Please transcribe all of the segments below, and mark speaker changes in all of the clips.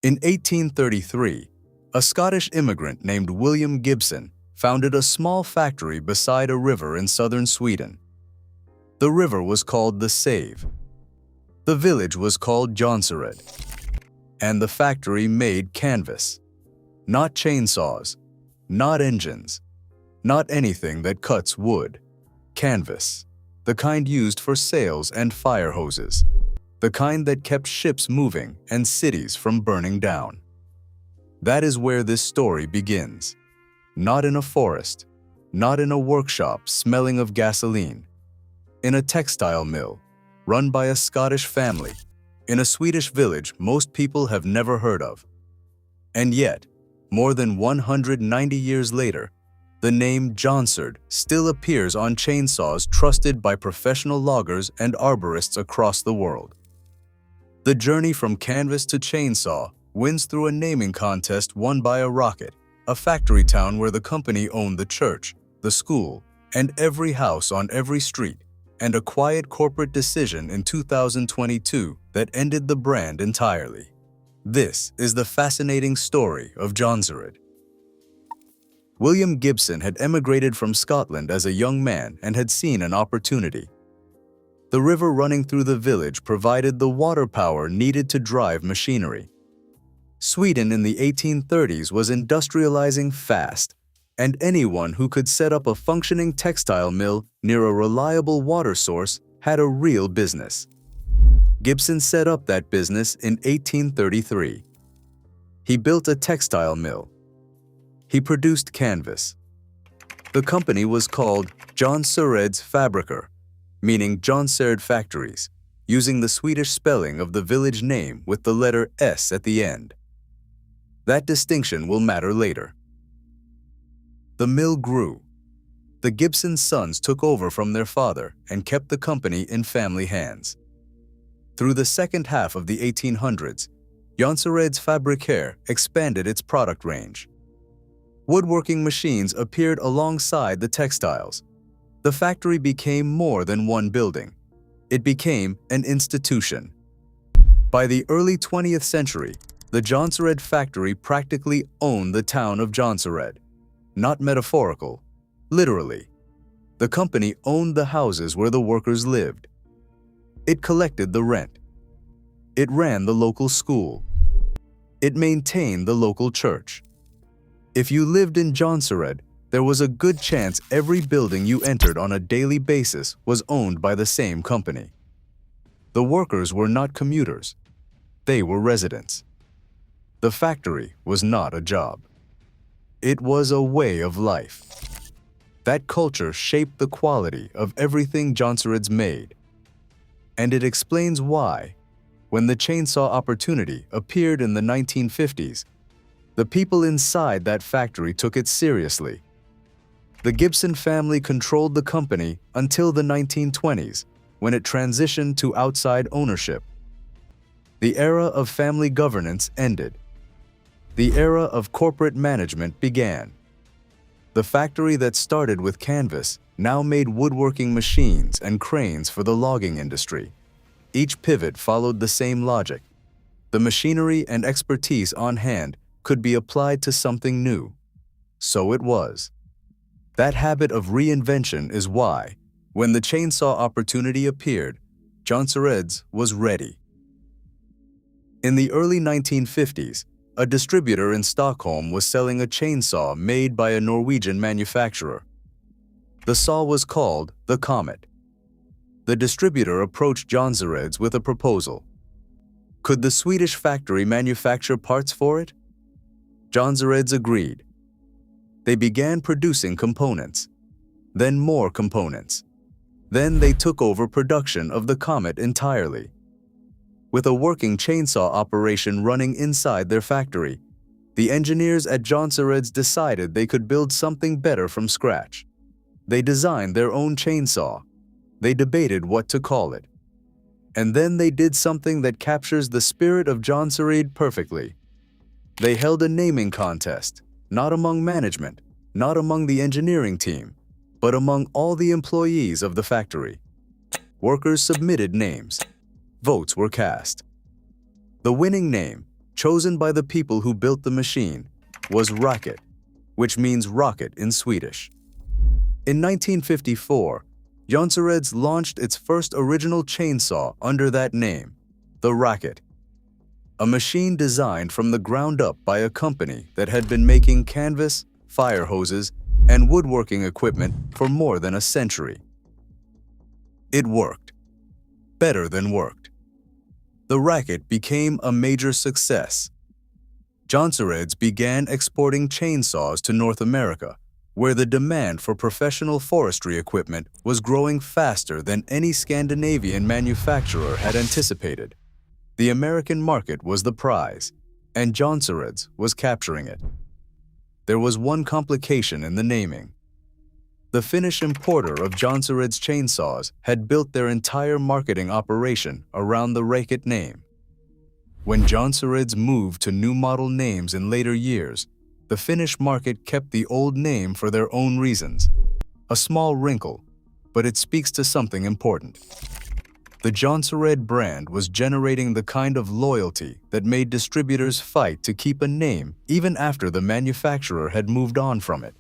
Speaker 1: In 1833, a Scottish immigrant named William Gibson founded a small factory beside a river in southern Sweden. The river was called the Save. The village was called Jonsered, and the factory made canvas. Not chainsaws, not engines, not anything that cuts wood. Canvas, the kind used for sails and fire hoses, the kind that kept ships moving and cities from burning down. That is where this story begins. Not in a forest, not in a workshop smelling of gasoline, in a textile mill run by a Scottish family, in a Swedish village most people have never heard of. And yet, more than 190 years later, the name Jonsered still appears on chainsaws trusted by professional loggers and arborists across the world. The journey from canvas to chainsaw wins through a naming contest won by a rocket, a factory town where the company owned the church, the school, and every house on every street, and a quiet corporate decision in 2022 that ended the brand entirely. This is the fascinating story of Jonsered. William Gibson had emigrated from Scotland as a young man and had seen an opportunity. The river running through the village provided the water power needed to drive machinery. Sweden in the 1830s was industrializing fast, and anyone who could set up a functioning textile mill near a reliable water source had a real business. Gibson set up that business in 1833. He built a textile mill. He produced canvas. The company was called Jonsered's Fabriker, meaning Jonsered Factories, using the Swedish spelling of the village name with the letter S at the end. That distinction will matter later. The mill grew. The Gibson sons took over from their father and kept the company in family hands. Through the second half of the 1800s, Jonsered's Fabriker expanded its product range. Woodworking machines appeared alongside the textiles. The factory became more than one building. It became an institution. By the early 20th century, the Jonsered factory practically owned the town of Jonsered. Not metaphorical, literally. The company owned the houses where the workers lived. It collected the rent. It ran the local school. It maintained the local church. If you lived in Jonsered, there was a good chance every building you entered on a daily basis was owned by the same company. The workers were not commuters. They were residents. The factory was not a job. It was a way of life. That culture shaped the quality of everything Jonsered's made. And it explains why, when the chainsaw opportunity appeared in the 1950s, the people inside that factory took it seriously. The Gibson family controlled the company until the 1920s, when it transitioned to outside ownership. The era of family governance ended. The era of corporate management began. The factory that started with canvas now made woodworking machines and cranes for the logging industry. Each pivot followed the same logic. The machinery and expertise on hand could be applied to something new. So it was. That habit of reinvention is why, when the chainsaw opportunity appeared, Jonsered's was ready. In the early 1950s, a distributor in Stockholm was selling a chainsaw made by a Norwegian manufacturer. The saw was called the Comet. The distributor approached Jonsered's with a proposal. Could the Swedish factory manufacture parts for it? Jonsered's agreed. They began producing components, then more components. Then they took over production of the Comet entirely. With a working chainsaw operation running inside their factory, the engineers at Jonsered's decided they could build something better from scratch. They designed their own chainsaw. They debated what to call it. And then they did something that captures the spirit of Jonsered perfectly. They held a naming contest, not among management, not among the engineering team, but among all the employees of the factory. Workers submitted names. Votes were cast. The winning name, chosen by the people who built the machine, was racket, which means rocket in Swedish. In 1954, Jonsered launched its first original chainsaw under that name, the racket, a machine designed from the ground up by a company that had been making canvas, fire hoses, and woodworking equipment for more than a century. It worked. Better than worked. The racket became a major success. Jonsered began exporting chainsaws to North America, where the demand for professional forestry equipment was growing faster than any Scandinavian manufacturer had anticipated. The American market was the prize, and Jonsered was capturing it. There was one complication in the naming. The Finnish importer of Jonsered's chainsaws had built their entire marketing operation around the racket name. When Jonsered moved to new model names in later years, the Finnish market kept the old name for their own reasons. A small wrinkle, but it speaks to something important. The Jonsered brand was generating the kind of loyalty that made distributors fight to keep a name even after the manufacturer had moved on from it.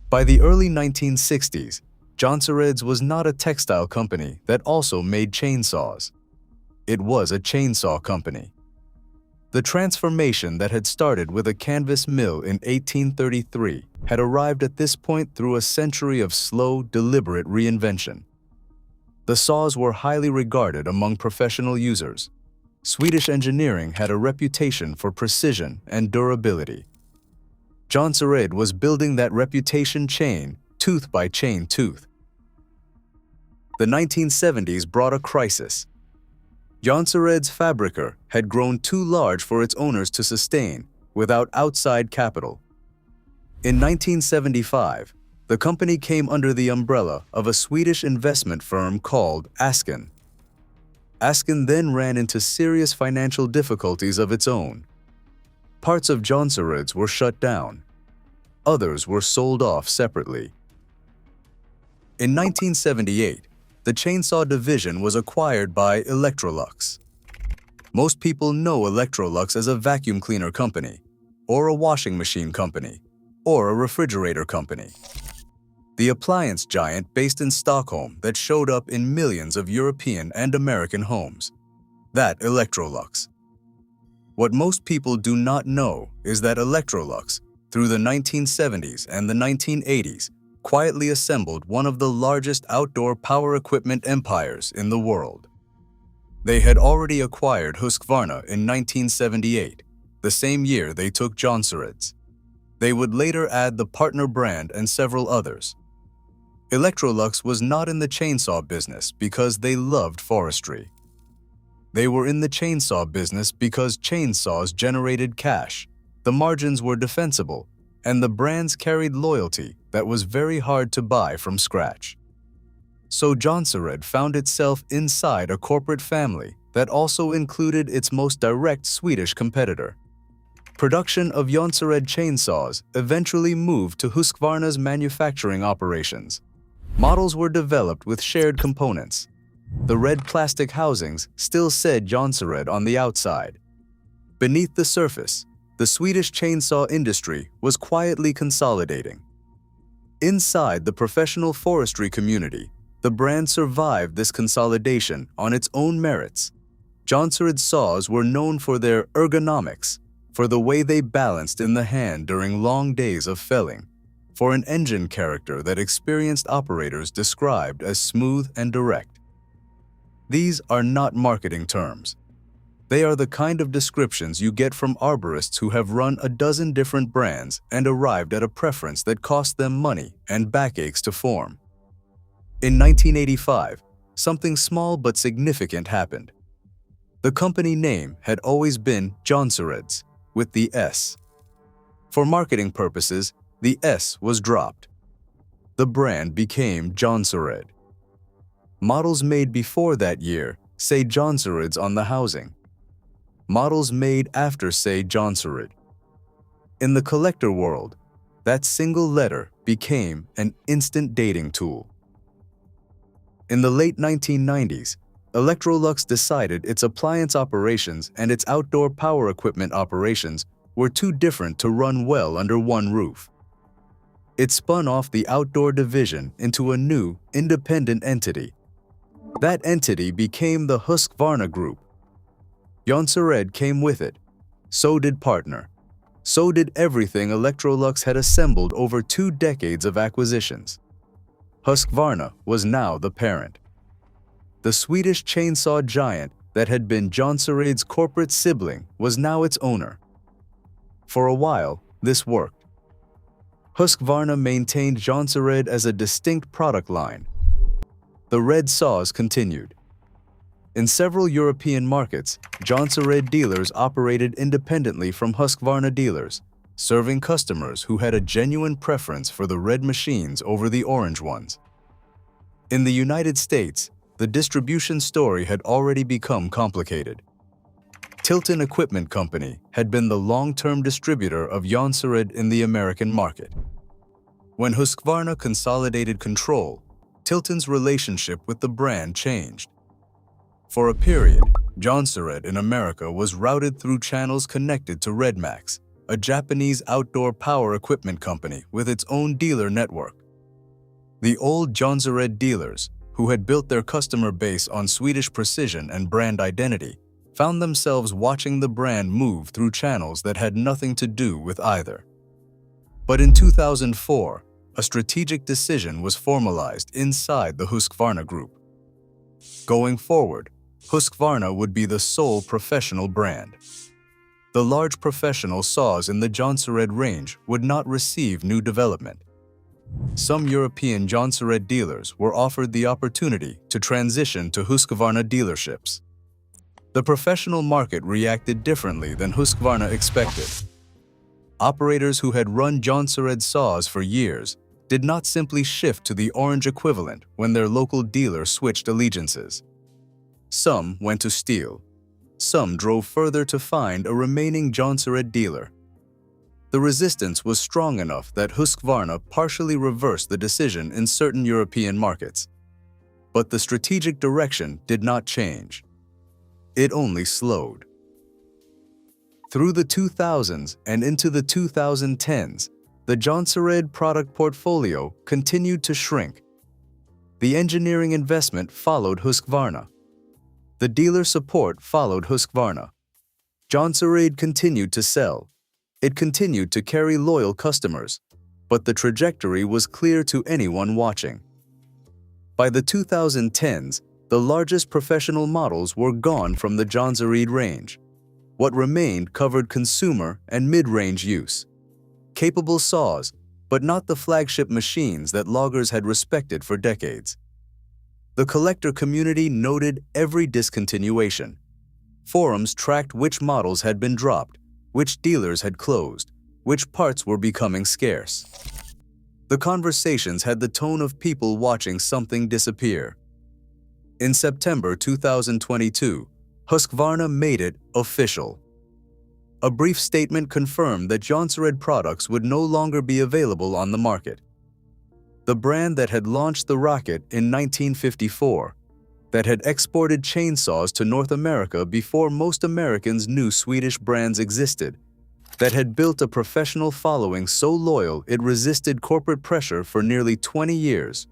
Speaker 1: By the early 1960s, Jonsered was not a textile company that also made chainsaws. It was a chainsaw company. The transformation that had started with a canvas mill in 1833 had arrived at this point through a century of slow, deliberate reinvention. The saws were highly regarded among professional users. Swedish engineering had a reputation for precision and durability. Jonsered was building that reputation chain, tooth by chain tooth. The 1970s brought a crisis. Jonsered's fabriker had grown too large for its owners to sustain without outside capital. In 1975, the company came under the umbrella of a Swedish investment firm called Asken. Asken then ran into serious financial difficulties of its own. Parts of Jonsered were shut down. Others were sold off separately. In 1978, the chainsaw division was acquired by Electrolux. Most people know Electrolux as a vacuum cleaner company, or a washing machine company, or a refrigerator company. The appliance giant based in Stockholm that showed up in millions of European and American homes. That Electrolux. What most people do not know is that Electrolux, through the 1970s and the 1980s, quietly assembled one of the largest outdoor power equipment empires in the world. They had already acquired Husqvarna in 1978, the same year they took Jonsered. They would later add the partner brand and several others. Electrolux was not in the chainsaw business because they loved forestry. They were in the chainsaw business because chainsaws generated cash, the margins were defensible, and the brands carried loyalty that was very hard to buy from scratch. So Jonsered found itself inside a corporate family that also included its most direct Swedish competitor. Production of Jonsered chainsaws eventually moved to Husqvarna's manufacturing operations. Models were developed with shared components. The red plastic housings still said Jonsered on the outside. Beneath the surface, the Swedish chainsaw industry was quietly consolidating. Inside the professional forestry community, the brand survived this consolidation on its own merits. Jonsered saws were known for their ergonomics, for the way they balanced in the hand during long days of felling, for an engine character that experienced operators described as smooth and direct. These are not marketing terms. They are the kind of descriptions you get from arborists who have run a dozen different brands and arrived at a preference that cost them money and backaches to form. In 1985, something small but significant happened. The company name had always been Jonsered, with the S. For marketing purposes, the S was dropped. The brand became Jonsered. Models made before that year say Jonsered on the housing. Models made after say Jonsered. In the collector world, that single letter became an instant dating tool. In the late 1990s, Electrolux decided its appliance operations and its outdoor power equipment operations were too different to run well under one roof. It spun off the outdoor division into a new, independent entity. That entity became the Husqvarna Group. Jonsered came with it. So did Partner. So did everything Electrolux had assembled over 2 decades of acquisitions. Husqvarna was now the parent. The Swedish chainsaw giant that had been Jonsered's corporate sibling was now its owner. For a while, this worked. Husqvarna maintained Jonsered as a distinct product line. The red saws continued. In several European markets, Jonsered dealers operated independently from Husqvarna dealers, serving customers who had a genuine preference for the red machines over the orange ones. In the United States, the distribution story had already become complicated. Tilton Equipment Company had been the long-term distributor of Jonsered in the American market. When Husqvarna consolidated control, Tilton's relationship with the brand changed. For a period, Jonsered in America was routed through channels connected to Redmax, a Japanese outdoor power equipment company with its own dealer network. The old Jonsered dealers, who had built their customer base on Swedish precision and brand identity, found themselves watching the brand move through channels that had nothing to do with either. But in 2004, a strategic decision was formalized inside the Husqvarna Group. Going forward, Husqvarna would be the sole professional brand. The large professional saws in the Jonsered range would not receive new development. Some European Jonsered dealers were offered the opportunity to transition to Husqvarna dealerships. The professional market reacted differently than Husqvarna expected. Operators who had run Jonsered saws for years did not simply shift to the orange equivalent when their local dealer switched allegiances. Some went to Stihl. Some drove further to find a remaining Jonsered dealer. The resistance was strong enough that Husqvarna partially reversed the decision in certain European markets. But the strategic direction did not change. It only slowed. Through the 2000s and into the 2010s, the Jonsered product portfolio continued to shrink. The engineering investment followed Husqvarna. The dealer support followed Husqvarna. Jonsered continued to sell. It continued to carry loyal customers, but the trajectory was clear to anyone watching. By the 2010s, the largest professional models were gone from the Jonsered range. What remained covered consumer and mid-range use. Capable saws, but not the flagship machines that loggers had respected for decades. The collector community noted every discontinuation. Forums tracked which models had been dropped, which dealers had closed, which parts were becoming scarce. The conversations had the tone of people watching something disappear. In September 2022, Husqvarna made it official. A brief statement confirmed that Jonsered products would no longer be available on the market. The brand that had launched the rocket in 1954, that had exported chainsaws to North America before most Americans knew Swedish brands existed, that had built a professional following so loyal it resisted corporate pressure for nearly 20 years,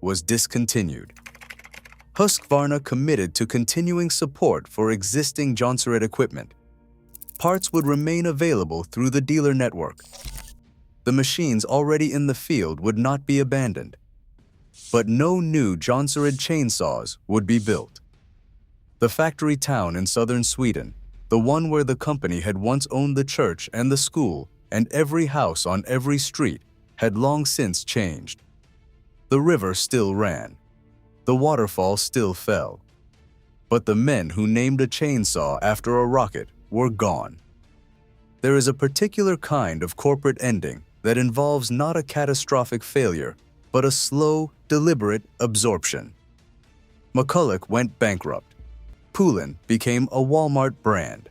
Speaker 1: was discontinued. Husqvarna committed to continuing support for existing Jonsered equipment. Parts would remain available through the dealer network. The machines already in the field would not be abandoned. But no new Jonsered chainsaws would be built. The factory town in southern Sweden, the one where the company had once owned the church and the school and every house on every street, had long since changed. The river still ran. The waterfall still fell. But the men who named a chainsaw after a rocket were gone. There is a particular kind of corporate ending that involves not a catastrophic failure, but a slow, deliberate absorption. McCulloch went bankrupt. Poulin became a Walmart brand.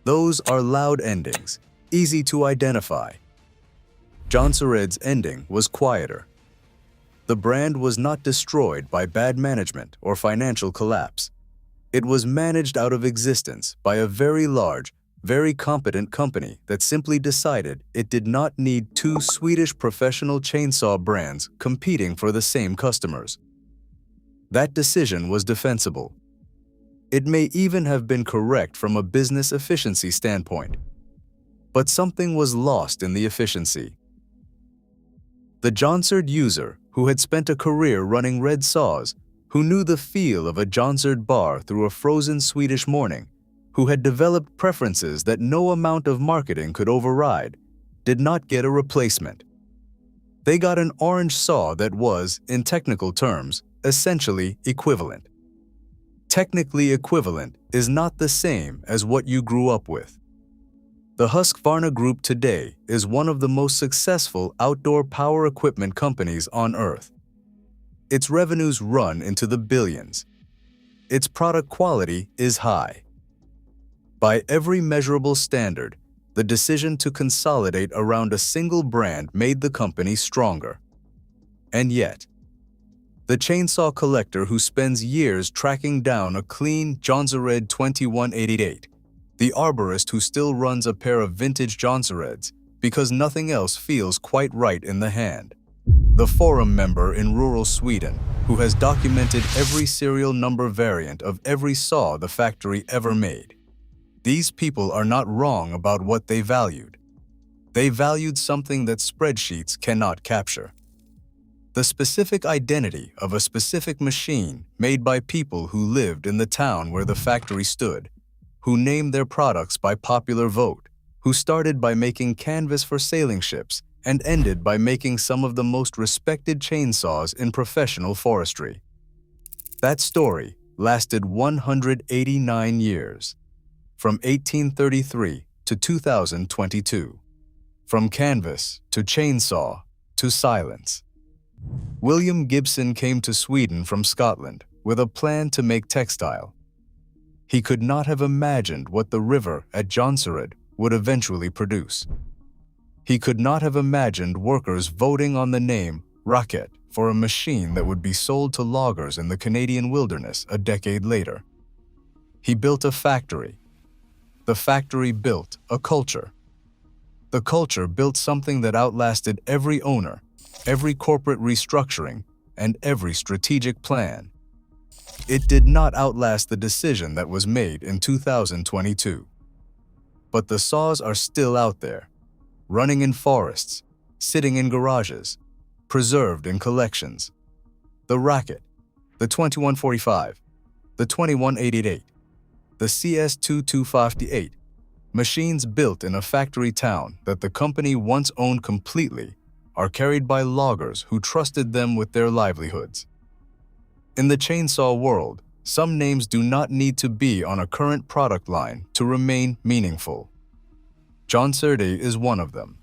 Speaker 1: Those are loud endings, easy to identify. Jonsered's ending was quieter. The brand was not destroyed by bad management or financial collapse. It was managed out of existence by a very large, very competent company that simply decided it did not need two Swedish professional chainsaw brands competing for the same customers. That decision was defensible. It may even have been correct from a business efficiency standpoint. But something was lost in the efficiency. The Jonsered user, who had spent a career running red saws, who knew the feel of a Jonsered bar through a frozen Swedish morning, who had developed preferences that no amount of marketing could override, did not get a replacement. They got an orange saw that was, in technical terms, essentially equivalent. Technically equivalent is not the same as what you grew up with. The Husqvarna Group today is one of the most successful outdoor power equipment companies on Earth. Its revenues run into the billions. Its product quality is high. By every measurable standard, the decision to consolidate around a single brand made the company stronger. And yet, the chainsaw collector who spends years tracking down a clean Jonsered 2188, the arborist who still runs a pair of vintage Jonsereds because nothing else feels quite right in the hand, the forum member in rural Sweden who has documented every serial number variant of every saw the factory ever made. These people are not wrong about what they valued. They valued something that spreadsheets cannot capture. The specific identity of a specific machine made by people who lived in the town where the factory stood, who named their products by popular vote, who started by making canvas for sailing ships and ended by making some of the most respected chainsaws in professional forestry. That story lasted 189 years. From 1833 to 2022. From canvas to chainsaw to silence. William Gibson came to Sweden from Scotland with a plan to make textile. He could not have imagined what the river at Jonsered would eventually produce. He could not have imagined workers voting on the name Rocket for a machine that would be sold to loggers in the Canadian wilderness a decade later. He built a factory. The factory built a culture. The culture built something that outlasted every owner, every corporate restructuring, and every strategic plan. It did not outlast the decision that was made in 2022. But the saws are still out there, running in forests, sitting in garages, preserved in collections. The Rocket, the 2145, the 2188, the CS2258, machines built in a factory town that the company once owned completely, are carried by loggers who trusted them with their livelihoods. In the chainsaw world, some names do not need to be on a current product line to remain meaningful. Jonsered is one of them.